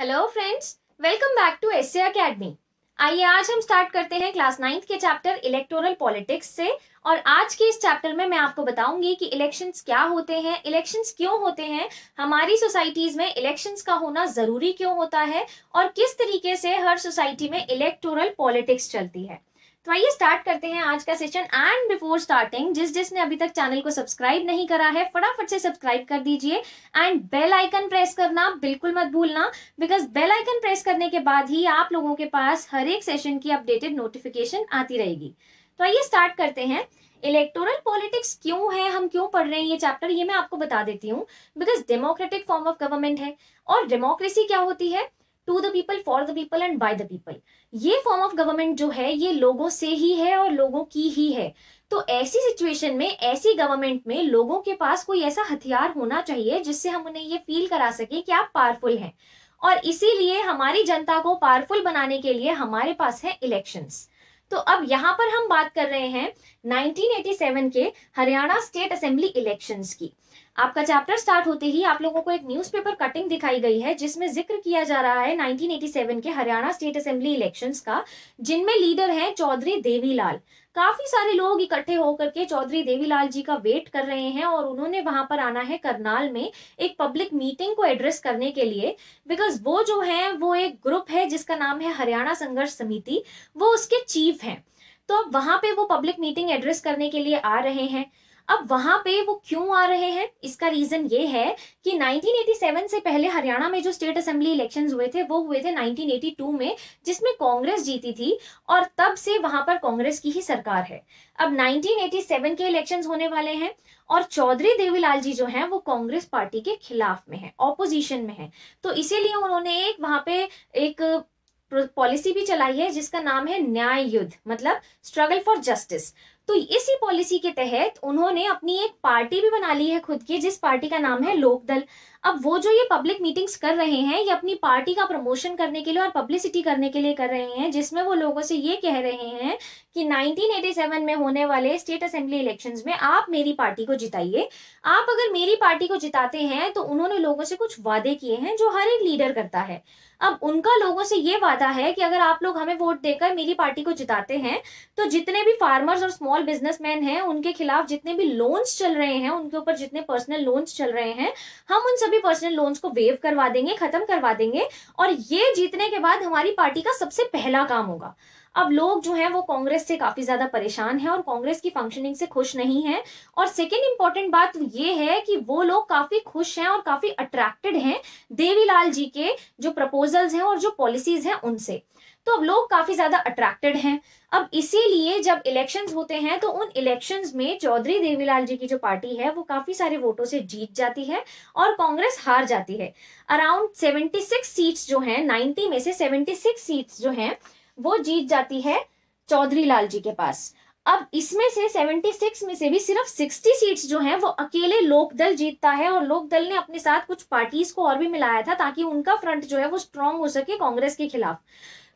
Hello friends, welcome back to SA academy. आइए आज हम स्टार्ट करते हैं क्लास 9th के चैप्टर इलेक्टोरल पॉलिटिक्स से। और आज के इस चैप्टर में मैं आपको बताऊंगी कि इलेक्शंस क्या होते हैं, इलेक्शंस क्यों होते हैं, हमारी सोसाइटीज में इलेक्शंस का होना जरूरी क्यों होता है और किस तरीके से हर सोसाइटी में इलेक्टोरल पॉलिटिक्स चलती है। तो आइए स्टार्ट करते हैं आज का सेशन। एंड बिफोर स्टार्टिंग, जिसने अभी तक चैनल को सब्सक्राइब नहीं करा है फटाफट से सब्सक्राइब कर दीजिए एंड बेल आइकन प्रेस करना बिल्कुल मत भूलना, बिकॉज बेल आइकन प्रेस करने के बाद ही आप लोगों के पास हर एक सेशन की अपडेटेड नोटिफिकेशन आती रहेगी। तो आइए स्टार्ट करते हैं। इलेक्टोरल पॉलिटिक्स क्यों है, हम क्यों पढ़ रहे हैं ये चैप्टर, ये मैं आपको बता देती हूँ। Because democratic form of government है और डेमोक्रेसी क्या होती है, to the people, for the people and by the people. ये फॉर्म ऑफ गवर्नमेंट जो है ये लोगों से ही है और लोगों की ही है। तो ऐसी सिचुएशन में, ऐसी गवर्नमेंट में लोगों के पास कोई ऐसा हथियार होना चाहिए जिससे हम उन्हें ये फील करा सके कि आप पावरफुल हैं। और इसीलिए हमारी जनता को पावरफुल बनाने के लिए हमारे पास है इलेक्शंस। तो अब यहाँ पर हम बात कर रहे हैं 1987 के हरियाणा स्टेट असेंबली इलेक्शंस की। आपका चैप्टर स्टार्ट होते ही आप लोगों को एक न्यूज़पेपर कटिंग दिखाई गई है जिसमें जिक्र किया जा रहा है 1987 के हरियाणा स्टेट असेंबली इलेक्शंस का, जिनमें लीडर है चौधरी देवीलाल। काफी सारे लोग इकट्ठे होकर के चौधरी देवीलाल जी का वेट कर रहे हैं और उन्होंने वहां पर आना है करनाल में एक पब्लिक मीटिंग को एड्रेस करने के लिए। बिकॉज वो जो है वो एक ग्रुप है जिसका नाम है हरियाणा संघर्ष समिति, वो उसके चीफ हैं। तो अब वहां पे वो पब्लिक मीटिंग एड्रेस करने के लिए आ रहे हैं। अब वहां पे वो क्यों आ रहे हैं, इसका रीजन ये है कि 1987 से पहले हरियाणा में जो स्टेट असेंबली इलेक्शंस हुए थे वो हुए थे 1982 में, जिसमें कांग्रेस जीती थी और तब से वहां पर कांग्रेस की ही सरकार है। अब 1987 के इलेक्शंस होने वाले हैं और चौधरी देवीलाल जी जो हैं वो कांग्रेस पार्टी के खिलाफ में है, ऑपोजिशन में है। तो इसीलिए उन्होंने एक वहां पे एक पॉलिसी भी चलाई है जिसका नाम है न्याय युद्ध, मतलब स्ट्रगल फॉर जस्टिस। तो इसी पॉलिसी के तहत उन्होंने अपनी एक पार्टी भी बना ली है खुद की, जिस पार्टी का नाम है लोकदल। अब वो जो ये पब्लिक मीटिंग्स कर रहे हैं ये अपनी पार्टी का प्रमोशन करने के लिए और पब्लिसिटी करने के लिए कर रहे हैं, जिसमें वो लोगों से ये कह रहे हैं कि 1987 में होने वाले स्टेट असेंबली इलेक्शंस में आप मेरी पार्टी को जिताइए। आप अगर मेरी पार्टी को जिताते हैं तो उन्होंने लोगों से कुछ वादे किए हैं जो हर एक लीडर करता है। अब उनका लोगों से ये वादा है कि अगर आप लोग हमें वोट देकर मेरी पार्टी को जिताते हैं तो जितने भी फार्मर्स और स्मॉल बिजनेसमैन हैं उनके खिलाफ जितने भी लोन्स चल रहे हैं, उनके ऊपर जितने पर्सनल लोन्स चल रहे हैं, हम उन सभी पर्सनल लोन्स को वेव करवा देंगे, खत्म करवा देंगे। और ये जीतने के बाद हमारी पार्टी का सबसे पहला काम होगा। अब लोग जो हैं वो कांग्रेस से काफी ज्यादा परेशान हैं और कांग्रेस की फंक्शनिंग से खुश नहीं है। और सेकेंड इंपॉर्टेंट बात ये है कि वो लोग काफी खुश हैं और काफी अट्रैक्टेड हैं देवीलाल जी के जो प्रपोजल्स हैं और जो पॉलिसीज हैं उनसे। तो अब लोग काफी ज्यादा अट्रैक्टेड हैं। अब इसीलिए जब इलेक्शंस होते हैं तो उन इलेक्शंस में चौधरी देवीलाल जी की जो पार्टी है वो काफी सारे वोटों से जीत जाती है और कांग्रेस हार जाती है। अराउंड 76 सीट्स जो हैं, 90 में से 76 सीट्स जो हैं वो जीत जाती है चौधरी लाल जी के पास। अब इसमें से 76 में से भी सिर्फ 60 सीट्स जो हैं वो अकेले लोकदल जीतता है और लोकदल ने अपने साथ कुछ पार्टीज को और भी मिलाया था ताकि उनका फ्रंट जो है वो स्ट्रांग हो सके कांग्रेस के खिलाफ।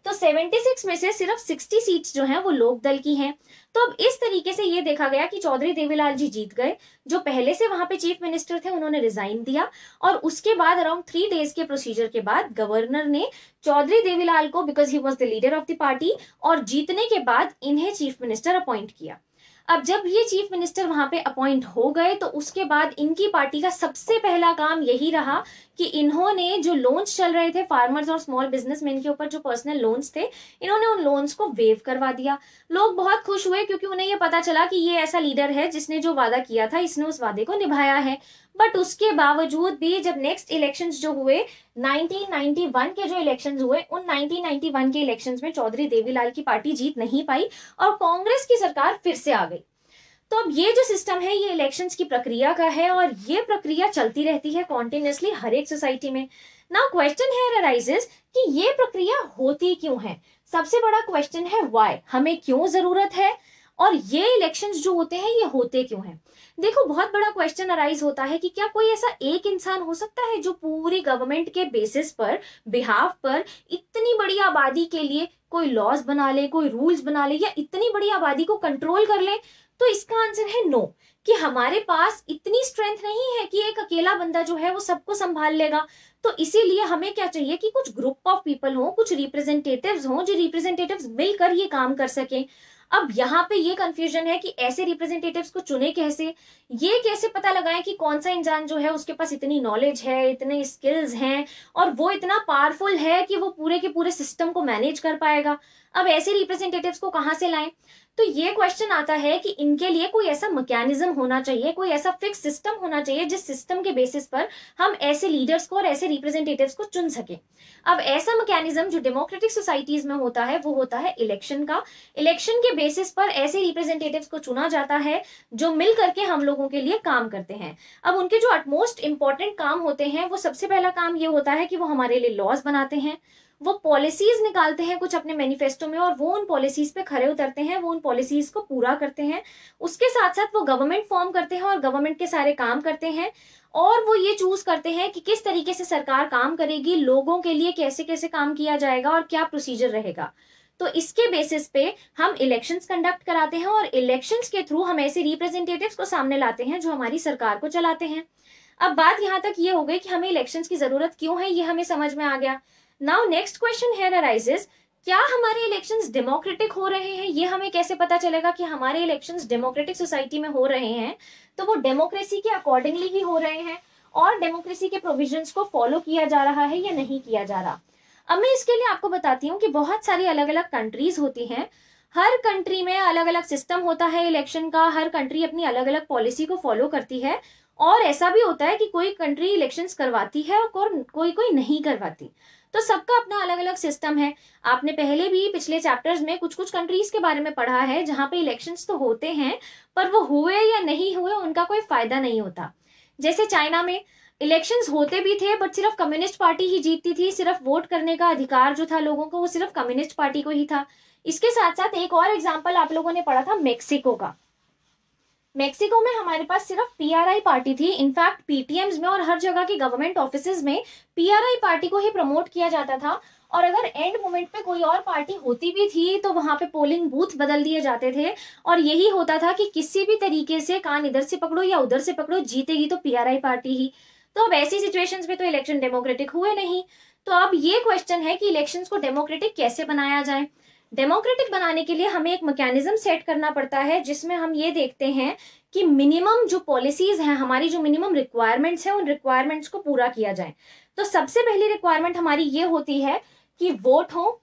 तो 76 में से सिर्फ 60 सीट्स जो हैं वो लोकदल की हैं। तो अब इस तरीके से ये देखा गया कि चौधरी देवीलाल जी जीत गए। जो पहले से वहां पे चीफ मिनिस्टर थे उन्होंने रिजाइन दिया और उसके बाद अराउंड 3 डेज के प्रोसीजर के बाद गवर्नर ने चौधरी देवीलाल को, because he was the leader of the party, और जीतने के बाद इन्हें चीफ मिनिस्टर अपॉइंट किया। अब जब ये चीफ मिनिस्टर वहां पे अपॉइंट हो गए तो उसके बाद इनकी पार्टी का सबसे पहला काम यही रहा कि इन्होंने जो लोन्स चल रहे थे फार्मर्स और स्मॉल बिजनेसमैन के ऊपर, जो पर्सनल लोन्स थे, इन्होंने उन लोन्स को वेव करवा दिया। लोग बहुत खुश हुए क्योंकि उन्हें ये पता चला कि ये ऐसा लीडर है जिसने जो वादा किया था इसने उस वादे को निभाया है। बट उसके बावजूद भी जब नेक्स्ट इलेक्शंस जो हुए 1991 के जो इलेक्शंस हुए, उन 1991 के इलेक्शंस में चौधरी देवीलाल की पार्टी जीत नहीं पाई और कांग्रेस की सरकार फिर से आ गई। तो अब ये जो सिस्टम है ये इलेक्शंस की प्रक्रिया का है और ये प्रक्रिया चलती रहती है कॉन्टिन्यूसली हर एक सोसाइटी में। नाउ क्वेश्चन हियर अराइजेस कि ये प्रक्रिया होती क्यों है। सबसे बड़ा क्वेश्चन है व्हाई, हमें क्यों जरूरत है और ये इलेक्शंस जो होते हैं ये होते क्यों हैं। देखो, बहुत बड़ा क्वेश्चन अराइज होता है कि क्या कोई ऐसा एक इंसान हो सकता है जो पूरी गवर्नमेंट के बेसिस पर, बिहाफ पर, इतनी बड़ी आबादी के लिए कोई लॉज बना ले, कोई रूल्स बना ले या इतनी बड़ी आबादी को कंट्रोल कर ले। तो इसका आंसर है नो, कि हमारे पास इतनी स्ट्रेंथ नहीं है कि एक अकेला बंदा जो है वो सबको संभाल लेगा। तो इसीलिए हमें क्या चाहिए कि कुछ ग्रुप ऑफ पीपल हो, कुछ रिप्रेजेंटेटिव्स हो, जो रिप्रेजेंटेटिव्स मिलकर ये काम कर सकें। अब यहाँ पे ये कंफ्यूजन है कि ऐसे रिप्रेजेंटेटिव्स को चुने कैसे, ये कैसे पता लगाएं कि कौन सा इंसान जो है उसके पास इतनी नॉलेज है, इतने स्किल्स हैं और वो इतना पावरफुल है कि वो पूरे के पूरे सिस्टम को मैनेज कर पाएगा। अब ऐसे रिप्रेजेंटेटिव्स को कहाँ से लाएं? तो ये क्वेश्चन आता है कि इनके लिए कोई ऐसा मैकेनिज्म होना चाहिए, कोई ऐसा फिक्स सिस्टम होना चाहिए जिस सिस्टम के बेसिस पर हम ऐसे लीडर्स को और ऐसे रिप्रेजेंटेटिव्स को चुन सके। अब ऐसा मैकेनिज्म जो डेमोक्रेटिक सोसाइटीज में होता है वो होता है इलेक्शन का। इलेक्शन के बेसिस पर ऐसे रिप्रेजेंटेटिव्स को चुना जाता है जो मिल करके हम लोगों के लिए काम करते हैं। अब उनके जो अटमोस्ट इंपॉर्टेंट काम होते हैं, वो सबसे पहला काम ये होता है कि वो हमारे लिए लॉज बनाते हैं, वो पॉलिसीज निकालते हैं कुछ अपने मैनिफेस्टो में और वो उन पॉलिसीज पे खरे उतरते हैं, वो उन पॉलिसीज को पूरा करते हैं। उसके साथ साथ वो गवर्नमेंट फॉर्म करते हैं और गवर्नमेंट के सारे काम करते हैं और वो ये चूज करते हैं कि किस तरीके से सरकार काम करेगी, लोगों के लिए कैसे कैसे काम किया जाएगा और क्या प्रोसीजर रहेगा। तो इसके बेसिस पे हम इलेक्शंस कंडक्ट कराते हैं और इलेक्शंस के थ्रू हम ऐसे रिप्रेजेंटेटिव्स को सामने लाते हैं जो हमारी सरकार को चलाते हैं। अब बात यहाँ तक ये हो गई कि हमें इलेक्शंस की जरूरत क्यों है, ये हमें समझ में आ गया। Now next question here arises, क्या हमारे इलेक्शंस डेमोक्रेटिक हो रहे हैं? ये हमें कैसे पता चलेगा कि हमारे इलेक्शंस डेमोक्रेटिक सोसाइटी में हो रहे हैं? तो वो डेमोक्रेसी के अकॉर्डिंगली ही हो रहे हैं और डेमोक्रेसी के प्रोविजंस को फॉलो किया जा रहा है या नहीं किया जा रहा। अब मैं इसके लिए आपको बताती हूँ कि बहुत सारी अलग अलग कंट्रीज होती हैं, हर कंट्री में अलग अलग सिस्टम होता है इलेक्शन का, हर कंट्री अपनी अलग अलग पॉलिसी को फॉलो करती है और ऐसा भी होता है कि कोई कंट्री इलेक्शंस करवाती है और कोई कोई नहीं करवाती। तो सबका अपना अलग अलग सिस्टम है। आपने पहले भी पिछले चैप्टर्स में कुछ कुछ कंट्रीज के बारे में पढ़ा है जहां पे इलेक्शंस तो होते हैं पर वो हुए या नहीं हुए उनका कोई फायदा नहीं होता। जैसे चाइना में इलेक्शंस होते भी थे बट सिर्फ कम्युनिस्ट पार्टी ही जीतती थी, सिर्फ वोट करने का अधिकार जो था लोगों को वो सिर्फ कम्युनिस्ट पार्टी को ही था। इसके साथ साथ एक और एग्जाम्पल आप लोगों ने पढ़ा था मेक्सिको का। मेक्सिको में हमारे पास सिर्फ पीआरआई पार्टी थी, इनफैक्ट पीटीएम्स में और हर जगह के गवर्नमेंट ऑफिसेज में पीआरआई पार्टी को ही प्रमोट किया जाता था और अगर एंड मोमेंट पे कोई और पार्टी होती भी थी तो वहां पे पोलिंग बूथ बदल दिए जाते थे और यही होता था कि किसी भी तरीके से कान इधर से पकड़ो या उधर से पकड़ो, जीतेगी तो पीआरआई पार्टी ही। तो अब ऐसी सिचुएशंस में तो इलेक्शन डेमोक्रेटिक हुए नहीं। तो अब ये क्वेश्चन है कि इलेक्शंस को डेमोक्रेटिक कैसे बनाया जाए। डेमोक्रेटिक बनाने के लिए हमें एक मैकेनिज्म सेट करना पड़ता है जिसमें हम ये देखते हैं कि मिनिमम जो पॉलिसीज हैं, हमारी जो मिनिमम रिक्वायरमेंट्स हैं, उन रिक्वायरमेंट्स को पूरा किया जाए। तो सबसे पहली रिक्वायरमेंट हमारी ये होती है कि वोट हो,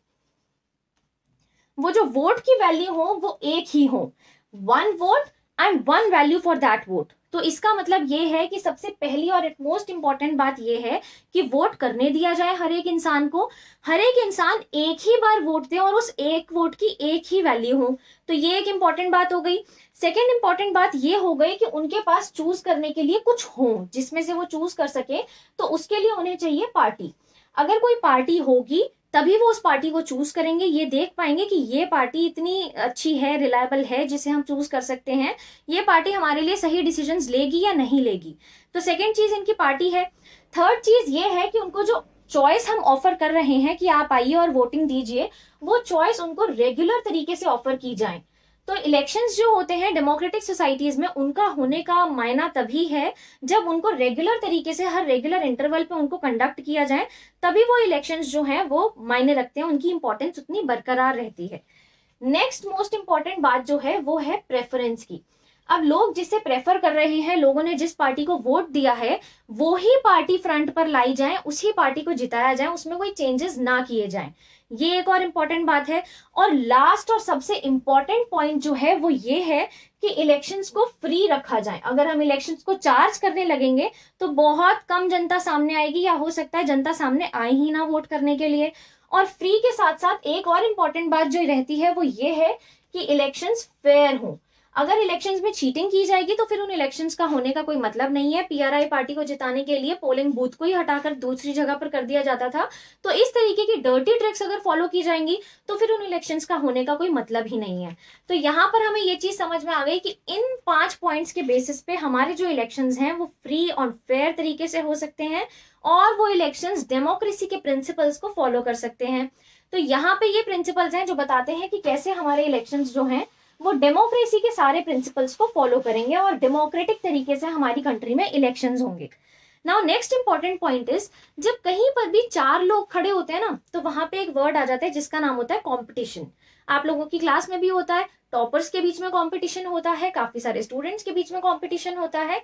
वो जो वोट की वैल्यू हो वो एक ही हो, 1 vote and 1 value for that vote. तो इसका मतलब ये है कि सबसे पहली और मोस्ट इंपॉर्टेंट बात ये है कि वोट करने दिया जाए हर एक इंसान को, हर एक इंसान एक ही बार वोट दे और उस एक वोट की एक ही वैल्यू हो। तो ये एक इंपॉर्टेंट बात हो गई। सेकेंड इंपॉर्टेंट बात ये हो गई कि उनके पास चूज करने के लिए कुछ हो जिसमें से वो चूज कर सके, तो उसके लिए उन्हें चाहिए पार्टी। अगर कोई पार्टी होगी तभी वो उस पार्टी को चूज करेंगे, ये देख पाएंगे कि ये पार्टी इतनी अच्छी है, रिलायबल है, जिसे हम चूज कर सकते हैं, ये पार्टी हमारे लिए सही डिसीजंस लेगी या नहीं लेगी। तो सेकंड चीज इनकी पार्टी है। थर्ड चीज ये है कि उनको जो चॉइस हम ऑफर कर रहे हैं कि आप आइए और वोटिंग दीजिए, वो चॉइस उनको रेगुलर तरीके से ऑफर की जाए। तो इलेक्शंस जो होते हैं डेमोक्रेटिक सोसाइटीज में, उनका होने का मायना तभी है जब उनको रेगुलर तरीके से हर रेगुलर इंटरवल पे उनको कंडक्ट किया जाए, तभी वो इलेक्शंस जो हैं वो मायने रखते हैं, उनकी इंपॉर्टेंस उतनी बरकरार रहती है। नेक्स्ट मोस्ट इंपॉर्टेंट बात जो है वो है प्रेफरेंस की। अब लोग जिसे प्रेफर कर रहे हैं, लोगों ने जिस पार्टी को वोट दिया है वो ही पार्टी फ्रंट पर लाई जाए, उसी पार्टी को जिताया जाए, उसमें कोई चेंजेस ना किए जाएं। ये एक और इम्पॉर्टेंट बात है। और लास्ट और सबसे इम्पॉर्टेंट पॉइंट जो है वो ये है कि इलेक्शंस को फ्री रखा जाए। अगर हम इलेक्शंस को चार्ज करने लगेंगे तो बहुत कम जनता सामने आएगी या हो सकता है जनता सामने आए ही ना वोट करने के लिए। और फ्री के साथ साथ एक और इम्पॉर्टेंट बात जो रहती है वो ये है कि इलेक्शंस फेयर हों। अगर इलेक्शंस में चीटिंग की जाएगी तो फिर उन इलेक्शंस का होने का कोई मतलब नहीं है। पीआरआई पार्टी को जिताने के लिए पोलिंग बूथ को ही हटाकर दूसरी जगह पर कर दिया जाता था। तो इस तरीके की डर्टी ट्रिक्स अगर फॉलो की जाएंगी तो फिर उन इलेक्शंस का होने का कोई मतलब ही नहीं है। तो यहाँ पर हमें ये चीज समझ में आ गई कि इन 5 पॉइंट्स के बेसिस पे हमारे जो इलेक्शंस हैं वो फ्री और फेयर तरीके से हो सकते हैं और वो इलेक्शंस डेमोक्रेसी के प्रिंसिपल्स को फॉलो कर सकते हैं। तो यहाँ पे ये प्रिंसिपल्स हैं जो बताते हैं कि कैसे हमारे इलेक्शंस जो हैं वो डेमोक्रेसी के सारे प्रिंसिपल्स को फॉलो करेंगे और डेमोक्रेटिक तरीके से हमारी कंट्री में इलेक्शंस होंगे। Now next important point is, जब कहीं पर भी 4 लोग खड़े होते हैं ना, तो वहां पे एक वर्ड आ जाता है जिसका नाम होता है कंपटीशन। आप लोगों की क्लास में भी होता है, टॉपर्स के बीच में कंपटीशन होता है, काफी सारे स्टूडेंट्स के बीच में कंपटीशन होता है।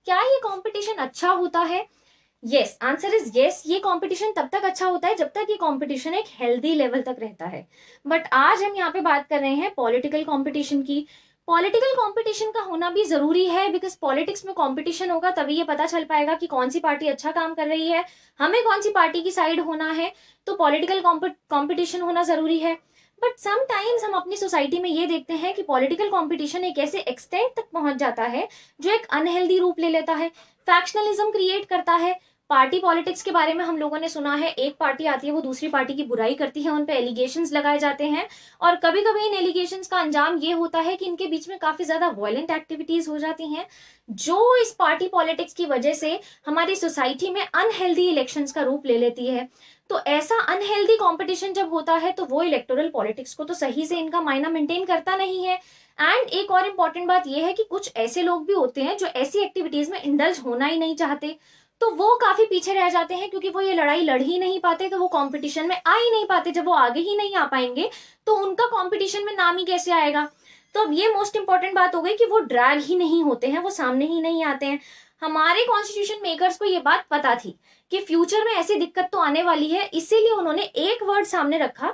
क्या ये कंपटीशन अच्छा होता है? Yes, answer is yes. ये कंपटीशन तब तक अच्छा होता है जब तक ये कंपटीशन एक हेल्दी लेवल तक रहता है। बट आज हम यहाँ पे बात कर रहे हैं पॉलिटिकल कंपटीशन की। पॉलिटिकल कंपटीशन का होना भी जरूरी है, बिकॉज पॉलिटिक्स में कंपटीशन होगा तभी ये पता चल पाएगा कि कौन सी पार्टी अच्छा काम कर रही है, हमें कौन सी पार्टी की साइड होना है। तो पॉलिटिकल कंपटीशन होना जरूरी है। बट समटाइम्स हम अपनी सोसाइटी में ये देखते हैं कि पॉलिटिकल कंपटीशन एक ऐसे एक्सटेंट तक पहुंच जाता है जो एक अनहेल्दी रूप ले लेता है, फैक्शनलिज्म क्रिएट करता है। पार्टी पॉलिटिक्स के बारे में हम लोगों ने सुना है, एक पार्टी आती है वो दूसरी पार्टी की बुराई करती है, उन पे एलिगेशंस लगाए जाते हैं और कभी कभी इन एलिगेशंस का अंजाम ये होता है कि इनके बीच में काफी ज्यादा वायलेंट एक्टिविटीज हो जाती हैं, जो इस पार्टी पॉलिटिक्स की वजह से हमारी सोसाइटी में अनहेल्दी इलेक्शंस का रूप ले लेती है। तो ऐसा अनहेल्दी कंपटीशन जब होता है तो वो इलेक्टोरल पॉलिटिक्स को तो सही से इनका मायना मेंटेन करता नहीं है। एंड एक और इम्पॉर्टेंट बात यह है कि कुछ ऐसे लोग भी होते हैं जो ऐसी एक्टिविटीज में इंडल्ज होना ही नहीं चाहते, तो वो काफी पीछे रह जाते हैं क्योंकि वो ये लड़ाई लड़ ही नहीं पाते, तो वो कंपटीशन में आ ही नहीं पाते। जब वो आगे ही नहीं आ पाएंगे तो उनका कंपटीशन में नाम ही कैसे आएगा। तो अब ये मोस्ट इंपॉर्टेंट बात हो गई कि वो ड्रैग ही नहीं होते हैं, वो सामने ही नहीं आते हैं। हमारे कॉन्स्टिट्यूशन मेकर्स को ये बात पता थी कि फ्यूचर में ऐसी दिक्कत तो आने वाली है, इसीलिए उन्होंने एक वर्ड सामने रखा,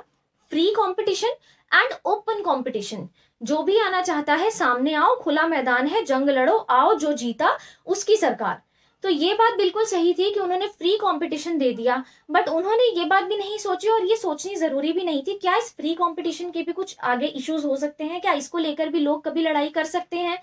free competition and open competition. जो भी आना चाहता है सामने आओ, खुला मैदान है, जंग लड़ो, आओ, जो जीता उसकी सरकार। तो ये बात बिल्कुल सही थी कि उन्होंने फ्री कंपटीशन दे दिया, बट उन्होंने ये बात भी नहीं सोची और ये सोचनी जरूरी भी नहीं थी, क्या इस फ्री कंपटीशन के भी कुछ आगे इश्यूज हो सकते हैं, क्या इसको लेकर भी लोग कभी लड़ाई कर सकते हैं।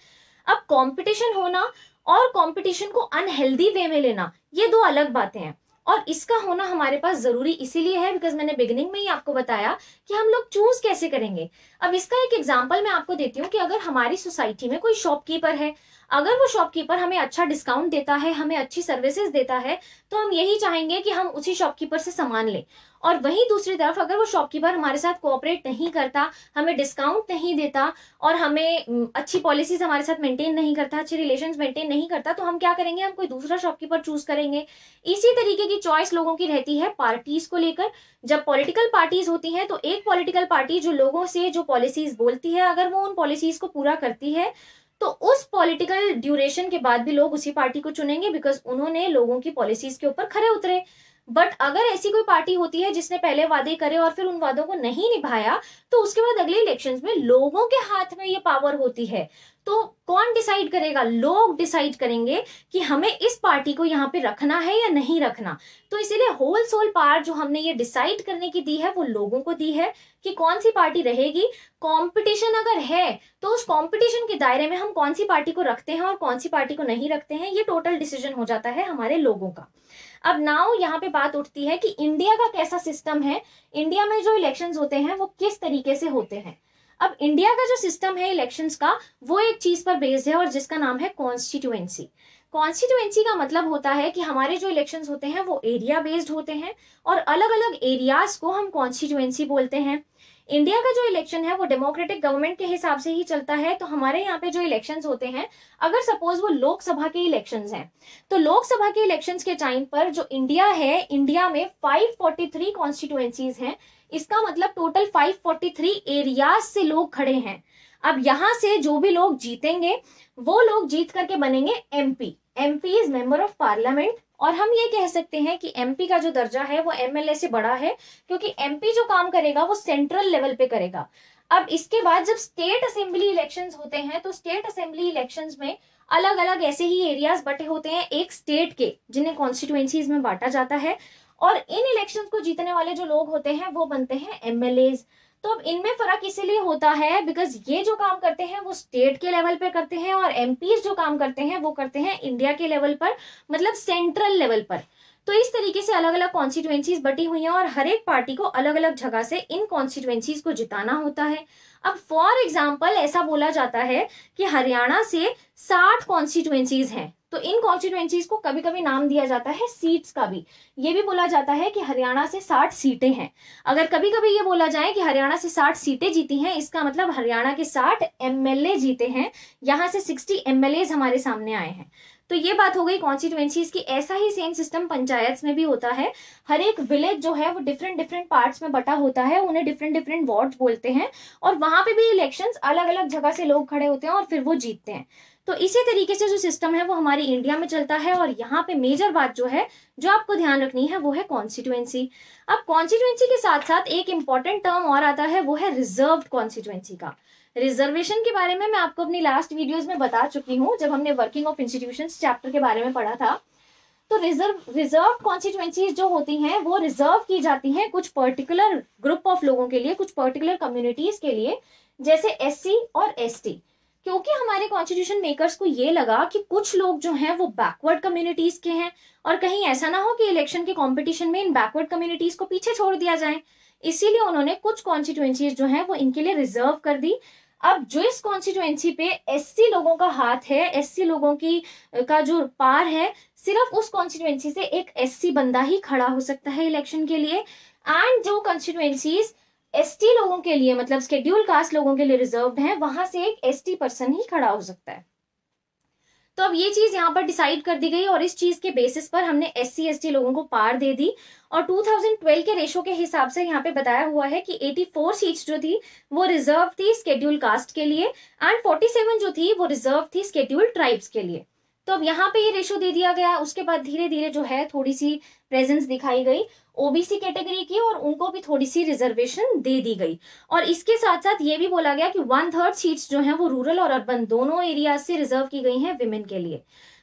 अब कंपटीशन होना और कंपटीशन को अनहेल्दी वे में लेना, ये दो अलग बातें हैं और इसका होना हमारे पास जरूरी इसीलिए है बिकॉज मैंने बिगिनिंग में ही आपको बताया कि हम लोग चूज कैसे करेंगे। अब इसका एक एग्जांपल मैं आपको देती हूँ कि अगर हमारी सोसाइटी में कोई शॉपकीपर है, अगर वो शॉपकीपर हमें अच्छा डिस्काउंट देता है, हमें अच्छी सर्विसेज देता है, तो हम यही चाहेंगे कि हम उसी शॉपकीपर से सामान लें। और वहीं दूसरी तरफ अगर वो शॉपकीपर हमारे साथ कोऑपरेट नहीं करता, हमें डिस्काउंट नहीं देता और हमें अच्छी पॉलिसीज हमारे साथ मेंटेन नहीं करता, अच्छे रिलेशंस मेंटेन नहीं करता, तो हम क्या करेंगे, हम कोई दूसरा शॉपकीपर चूज करेंगे। इसी तरीके की चॉइस लोगों की रहती है पार्टीज को लेकर। जब पॉलिटिकल पार्टीज होती हैं तो एक पॉलिटिकल पार्टी जो लोगों से जो पॉलिसीज बोलती है, अगर वो उन पॉलिसीज को पूरा करती है तो उस पॉलिटिकल ड्यूरेशन के बाद भी लोग उसी पार्टी को चुनेंगे बिकॉज उन्होंने लोगों की पॉलिसीज के ऊपर खरे उतरे। बट अगर ऐसी कोई पार्टी होती है जिसने पहले वादे करे और फिर उन वादों को नहीं निभाया, तो उसके बाद अगले इलेक्शंस में लोगों के हाथ में ये पावर होती है। तो कौन डिसाइड करेगा? लोग डिसाइड करेंगे कि हमें इस पार्टी को यहाँ पे रखना है या नहीं रखना। तो इसीलिए होल सोल पावर जो हमने ये डिसाइड करने की दी है वो लोगों को दी है कि कौन सी पार्टी रहेगी। कंपटीशन अगर है तो उस कंपटीशन के दायरे में हम कौन सी पार्टी को रखते हैं और कौन सी पार्टी को नहीं रखते हैं, ये टोटल डिसीजन हो जाता है हमारे लोगों का। अब नाउ यहाँ पे बात उठती है कि इंडिया का कैसा सिस्टम है, इंडिया में जो इलेक्शंस होते हैं वो किस तरीके से होते हैं। अब इंडिया का जो सिस्टम है इलेक्शंस का, वो एक चीज पर बेस्ड है और जिसका नाम है कॉन्स्टिट्यूएंसी। कॉन्स्टिट्यूएंसी का मतलब होता है कि हमारे जो इलेक्शंस होते हैं वो एरिया बेस्ड होते हैं और अलग अलग एरियाज को हम कॉन्स्टिट्यूएंसी बोलते हैं। इंडिया का जो इलेक्शन है वो डेमोक्रेटिक गवर्नमेंट के हिसाब से ही चलता है। तो हमारे यहाँ पे जो इलेक्शंस होते हैं, अगर सपोज वो लोकसभा के इलेक्शंस हैं, तो लोकसभा के इलेक्शंस के टाइम पर जो इंडिया है, इंडिया में 543 कॉन्स्टिट्यूएंसीज हैं। इसका मतलब टोटल 543 एरियाज से लोग खड़े हैं। अब यहाँ से जो भी लोग जीतेंगे वो लोग जीत करके बनेंगे MP. MP is member of parliament और हम ये कह सकते हैं कि एमपी का जो दर्जा है वो एमएलए से बड़ा है, क्योंकि एमपी जो काम करेगा वो सेंट्रल लेवल पे करेगा। अब इसके बाद जब स्टेट असेंबली इलेक्शंस होते हैं, तो स्टेट असेंबली इलेक्शंस में अलग अलग ऐसे ही एरियाज बटे होते हैं एक स्टेट के, जिन्हें कॉन्स्टिट्यूएंसीज में बांटा जाता है। और इन इलेक्शंस को जीतने वाले जो लोग होते हैं वो बनते हैं एमएलएज। तो अब इनमें फर्क इसीलिए होता है बिकॉज ये जो काम करते हैं वो स्टेट के लेवल पे करते हैं और एमपीज जो काम करते हैं वो करते हैं इंडिया के लेवल पर, मतलब सेंट्रल लेवल पर। तो इस तरीके से अलग अलग कॉन्स्टिट्यूएंसीज बटी हुई हैं और हर एक पार्टी को अलग अलग जगह से इन कॉन्स्टिट्यूएंसीज को जिताना होता है। अब फॉर एग्जाम्पल ऐसा बोला जाता है कि हरियाणा से 60 कॉन्स्टिट्यूएंसीज हैं, तो इन कॉन्स्टिट्यूएंसीज को कभी कभी नाम दिया जाता है सीट्स का भी। ये भी बोला जाता है कि हरियाणा से 60 सीटें हैं। अगर कभी कभी ये बोला जाए कि हरियाणा से 60 सीटें जीती हैं, इसका मतलब हरियाणा के 60 एमएलए जीते हैं, यहाँ से 60 एमएलए हमारे सामने आए हैं। तो ये बात हो गई कॉन्स्टिट्यूएंसीज की। ऐसा ही सेम सिस्टम पंचायत में भी होता है। हर एक विलेज जो है वो डिफरेंट डिफरेंट पार्ट्स में बटा होता है, उन्हें डिफरेंट डिफरेंट वार्ड्स बोलते हैं, और वहां पे भी इलेक्शंस अलग अलग जगह से लोग खड़े होते हैं और फिर वो जीतते हैं। तो इसी तरीके से जो सिस्टम है वो हमारी इंडिया में चलता है। और यहाँ पे मेजर बात जो है जो आपको ध्यान रखनी है वो है कॉन्स्टिट्यूएंसी। अब कॉन्स्टिट्यूएंसी के साथ साथ एक इंपॉर्टेंट टर्म और आता है, वो है रिजर्व्ड कॉन्स्टिट्यूएंसी का। रिजर्वेशन के बारे में मैं आपको अपनी लास्ट वीडियोस में बता चुकी हूँ, जब हमने वर्किंग ऑफ इंस्टीट्यूशंस चैप्टर के बारे में पढ़ा था। तो रिजर्व कॉन्स्टिट्यूएंसीज जो होती हैं वो रिजर्व की जाती हैं कुछ पर्टिकुलर ग्रुप ऑफ लोगों के लिए, कुछ पर्टिकुलर कम्युनिटीज के लिए, जैसे एससी और एसटी। क्योंकि हमारे कॉन्स्टिट्यूशन मेकर्स को ये लगा कि कुछ लोग जो हैं वो बैकवर्ड कम्युनिटीज के हैं, और कहीं ऐसा ना हो कि इलेक्शन के कंपटीशन में इन बैकवर्ड कम्युनिटीज को पीछे छोड़ दिया जाए, इसीलिए उन्होंने कुछ कॉन्स्टिट्यूएंसीज जो हैं वो इनके लिए रिजर्व कर दी। अब जो इस कॉन्स्टिट्यूएंसी पे एससी लोगों का हाथ है, एससी लोगों की का जो पार है, सिर्फ उस कॉन्स्टिट्यूएंसी से एक एससी बंदा ही खड़ा हो सकता है इलेक्शन के लिए। एंड जो कॉन्स्टिट्यूएंसीज एसटी लोगों के लिए, मतलब शेड्यूल कास्ट लोगों के लिए रिजर्व्ड हैं, वहां से एक एसटी पर्सन ही खड़ा हो सकता है। तो अब ये चीज यहाँ पर डिसाइड कर दी गई, और इस चीज के बेसिस पर हमने एससी एसटी लोगों को पार दे दी। और 2012 के रेशो के हिसाब से यहाँ पे बताया हुआ है कि 84 सीट्स जो थी वो रिजर्व थी शेड्यूल कास्ट के लिए, एंड 47 जो थी वो रिजर्व थी शेड्यूल ट्राइब्स के लिए। तो अब यहाँ पे ये रेशो दे दिया गया। उसके बाद धीरे धीरे जो है थोड़ी सी प्रेजेंस दिखाई गई ओबीसी कैटेगरी की, और उनको भी थोड़ी सी रिजर्वेशन दे दी गई। और इसके साथ साथ ये भी बोला गया कि 1/3 सीट्स जो हैं वो रूरल और अर्बन दोनों एरियाज से रिजर्व की गई हैं विमेन के लिए।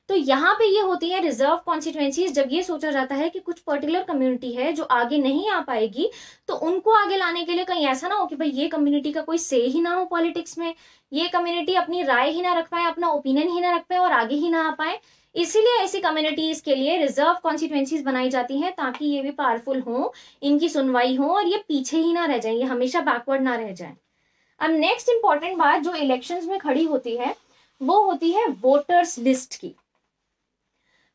तो यहाँ पे ये होती है रिजर्व कॉन्स्टिट्यूएंसीज। जब ये सोचा जाता है कि कुछ पर्टिकुलर कम्युनिटी है जो आगे नहीं आ पाएगी, तो उनको आगे लाने के लिए कहीं ऐसा ना हो कि भाई ये कम्युनिटी का कोई से ही ना हो पॉलिटिक्स में, ये कम्युनिटी अपनी राय ही ना रख पाए, अपना ओपिनियन ही ना रख पाए और आगे ही ना आ पाए। इसीलिए ऐसी कम्युनिटीज के लिए रिजर्व कॉन्स्टिट्यूएंसीज बनाई जाती हैं, ताकि ये भी पावरफुल हो, इनकी सुनवाई हो और ये पीछे ही ना रह जाए, ये हमेशा बैकवर्ड ना रह जाए। अब नेक्स्ट इंपॉर्टेंट बात जो इलेक्शंस में खड़ी होती है वो होती है वोटर्स लिस्ट की।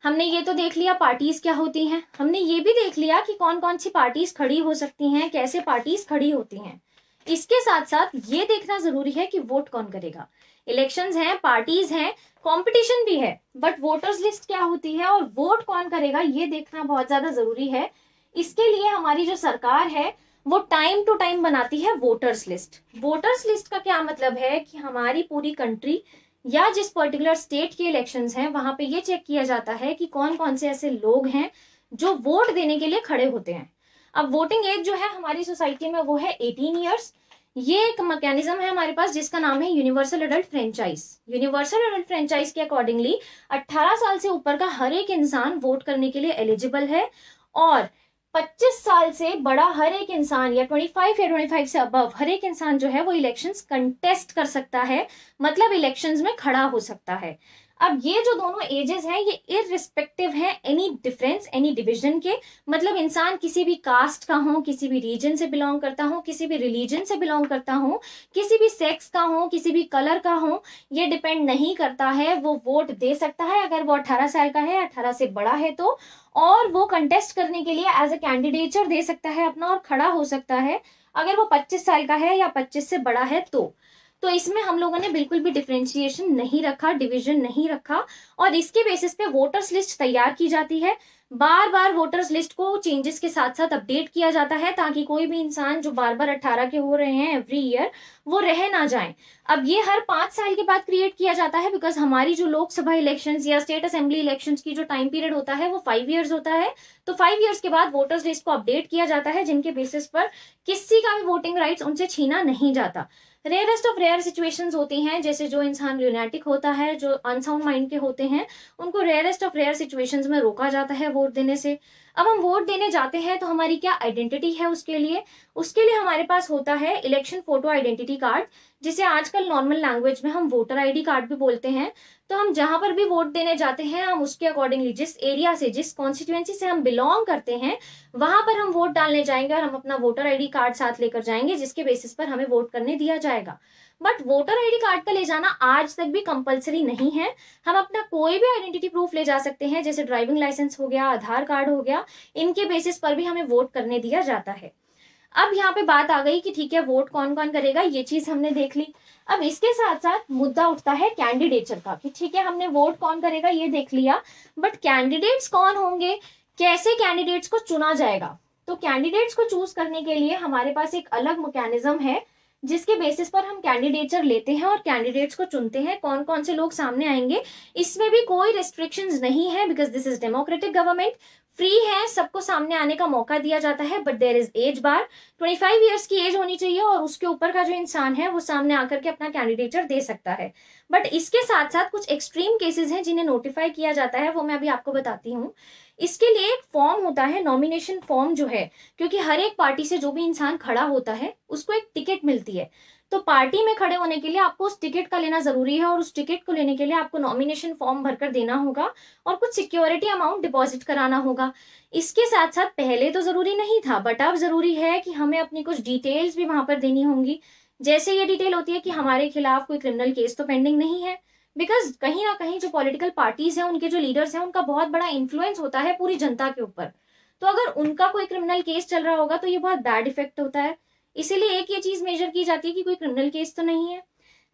हमने ये तो देख लिया पार्टीज क्या होती हैं, हमने ये भी देख लिया कि कौन कौन सी पार्टीज खड़ी हो सकती हैं, कैसे पार्टीज खड़ी होती हैं। इसके साथ साथ ये देखना जरूरी है कि वोट कौन करेगा। इलेक्शंस हैं, पार्टीज हैं, कंपटीशन भी है, बट वोटर्स लिस्ट क्या होती है और वोट कौन करेगा ये देखना बहुत ज्यादा जरूरी है। इसके लिए हमारी जो सरकार है वो टाइम टू टाइम बनाती है वोटर्स लिस्ट। वोटर्स लिस्ट का क्या मतलब है कि हमारी पूरी कंट्री या जिस पर्टिकुलर स्टेट के इलेक्शंस हैं वहां पे ये चेक किया जाता है कि कौन कौन से ऐसे लोग हैं जो वोट देने के लिए खड़े होते हैं। अब वोटिंग एज जो है हमारी सोसाइटी में वो है 18 ईयर्स। ये एक मैकेनिज्म है हमारे पास जिसका नाम है universal adult franchise. Universal adult franchise के अकॉर्डिंगली 18 साल से ऊपर का हर एक इंसान वोट करने के लिए एलिजिबल है, और 25 साल से बड़ा हर एक इंसान या 25 से अबव हर एक इंसान जो है वो इलेक्शंस कंटेस्ट कर सकता है, मतलब इलेक्शंस में खड़ा हो सकता है। अब ये जो दोनों एजेस हैं ये इररिस्पेक्टिव है एनी डिफरेंस, एनी डिवीजन के, मतलब इंसान किसी भी कास्ट का हो, किसी भी रीजन से बिलोंग करता हो, किसी भी रिलीजन से बिलोंग करता हो, किसी भी सेक्स का हो, किसी भी कलर का हो, ये डिपेंड नहीं करता है, वो वोट दे सकता है अगर वो 18 साल का है, 18 से बड़ा है तो, और वो कंटेस्ट करने के लिए एज ए कैंडिडेचर दे सकता है अपना और खड़ा हो सकता है अगर वो 25 साल का है या 25 से बड़ा है तो इसमें हम लोगों ने बिल्कुल भी डिफरेंशिएशन नहीं रखा, डिवीजन नहीं रखा, और इसके बेसिस पे वोटर्स लिस्ट तैयार की जाती है। बार बार वोटर्स लिस्ट को चेंजेस के साथ साथ अपडेट किया जाता है ताकि कोई भी इंसान जो बार बार 18 के हो रहे हैं एवरी ईयर वो रह ना जाए। अब ये हर 5 साल के बाद क्रिएट किया जाता है, बिकॉज हमारी जो लोकसभा इलेक्शंस या स्टेट असेंबली इलेक्शंस की जो टाइम पीरियड होता है वो 5 ईयर्स होता है। तो 5 ईयर्स के बाद वोटर्स लिस्ट को अपडेट किया जाता है, जिनके बेसिस पर किसी का भी वोटिंग राइट्स उनसे छीना नहीं जाता। रेयरेस्ट ऑफ रेयर सिचुएशंस होती हैं, जैसे जो इंसान ल्यूनेटिक होता है, जो अनसाउंड माइंड के होते हैं, उनको रेयरेस्ट ऑफ रेयर सिचुएशंस में रोका जाता है वोट देने से। अब हम वोट देने जाते हैं तो हमारी क्या आइडेंटिटी है उसके लिए हमारे पास होता है इलेक्शन फोटो आइडेंटिटी कार्ड, जिसे आजकल नॉर्मल लैंग्वेज में हम वोटर आईडी कार्ड भी बोलते हैं। तो हम जहां पर भी वोट देने जाते हैं, हम उसके अकॉर्डिंगली, जिस एरिया से, जिस कॉन्स्टिट्यूएंसी से हम बिलोंग करते हैं, वहां पर हम वोट डालने जाएंगे और हम अपना वोटर आईडी कार्ड साथ लेकर जाएंगे, जिसके बेसिस पर हमें वोट करने दिया जाएगा। बट वोटर आईडी कार्ड का ले जाना आज तक भी कंपलसरी नहीं है। हम अपना कोई भी आइडेंटिटी प्रूफ ले जा सकते हैं, जैसे ड्राइविंग लाइसेंस हो गया, आधार कार्ड हो गया, इनके बेसिस पर भी हमें वोट करने दिया जाता है। अब यहाँ पे बात आ गई कि ठीक है, वोट कौन कौन करेगा, ये चीज हमने देख ली। अब इसके साथ साथ मुद्दा उठता है कैंडिडेचर का, कि ठीक है, हमने वोट कौन करेगा ये देख लिया, बट कैंडिडेट्स कौन होंगे, कैसे कैंडिडेट्स को चुना जाएगा। तो कैंडिडेट्स को चूज करने के लिए हमारे पास एक अलग मैकेनिज्म है, जिसके बेसिस पर हम कैंडिडेचर लेते हैं और कैंडिडेट्स को चुनते हैं, कौन कौन से लोग सामने आएंगे। इसमें भी कोई रिस्ट्रिक्शंस नहीं है, because this is democratic government, free है, सबको सामने आने का मौका दिया जाता है। But there is age bar, 25 years की एज होनी चाहिए और उसके ऊपर का जो इंसान है वो सामने आकर के अपना कैंडिडेचर दे सकता है। बट इसके साथ साथ कुछ एक्सट्रीम केसेस हैं जिन्हें नोटिफाई किया जाता है, वो मैं अभी आपको बताती हूँ। इसके लिए एक फॉर्म होता है, नॉमिनेशन फॉर्म जो है, क्योंकि हर एक पार्टी से जो भी इंसान खड़ा होता है उसको एक टिकट मिलती है। तो पार्टी में खड़े होने के लिए आपको उस टिकट का लेना जरूरी है, और उस टिकट को लेने के लिए आपको नॉमिनेशन फॉर्म भरकर देना होगा और कुछ सिक्योरिटी अमाउंट डिपॉजिट कराना होगा। इसके साथ साथ पहले तो जरूरी नहीं था, बट अब जरूरी है कि हमें अपनी कुछ डिटेल्स भी वहां पर देनी होंगी। जैसे ये डिटेल होती है कि हमारे खिलाफ कोई क्रिमिनल केस तो पेंडिंग नहीं है, बिकॉज कहीं ना कहीं जो पॉलिटिकल पार्टीज हैं, उनके जो लीडर्स हैं, उनका बहुत बड़ा इन्फ्लुएंस होता है पूरी जनता के ऊपर। तो अगर उनका कोई क्रिमिनल केस चल रहा होगा तो ये बहुत बैड इफेक्ट होता है। इसीलिए एक ये चीज मेजर की जाती है कि कोई क्रिमिनल केस तो नहीं है।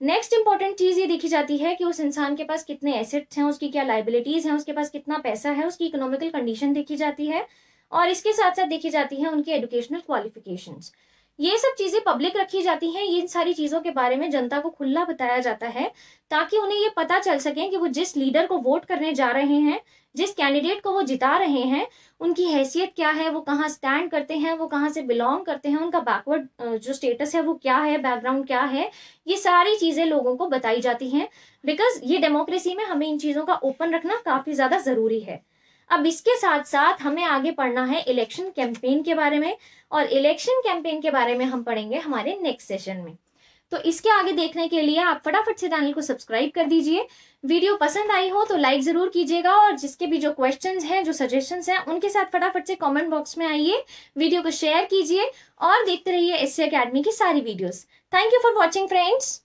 नेक्स्ट इंपॉर्टेंट चीज ये देखी जाती है कि उस इंसान के पास कितने एसेट्स हैं, उसकी क्या लाइबिलिटीज हैं, उसके पास कितना पैसा है, उसकी इकोनॉमिकल कंडीशन देखी जाती है, और इसके साथ साथ देखी जाती है उनकी एजुकेशनल क्वालिफिकेशंस। ये सब चीजें पब्लिक रखी जाती हैं, इन सारी चीजों के बारे में जनता को खुला बताया जाता है, ताकि उन्हें ये पता चल सके कि वो जिस लीडर को वोट करने जा रहे हैं, जिस कैंडिडेट को वो जिता रहे हैं, उनकी हैसियत क्या है, वो कहाँ स्टैंड करते हैं, वो कहाँ से बिलोंग करते हैं, उनका बैकवर्ड जो स्टेटस है वो क्या है, बैकग्राउंड क्या है, ये सारी चीजें लोगों को बताई जाती हैं। बिकॉज ये डेमोक्रेसी में हमें इन चीजों का ओपन रखना काफी ज्यादा जरूरी है। अब इसके साथ साथ हमें आगे पढ़ना है इलेक्शन कैंपेन के बारे में, और इलेक्शन कैंपेन के बारे में हम पढ़ेंगे हमारे नेक्स्ट सेशन में। तो इसके आगे देखने के लिए आप फटाफट से चैनल को सब्सक्राइब कर दीजिए। वीडियो पसंद आई हो तो लाइक जरूर कीजिएगा, और जिसके भी जो क्वेश्चंस हैं, जो सजेशंस हैं, उनके साथ फटाफट से कमेंट बॉक्स में आइए, वीडियो को शेयर कीजिए और देखते रहिए एससी एकेडमी की सारी videos. Thank you for watching friends.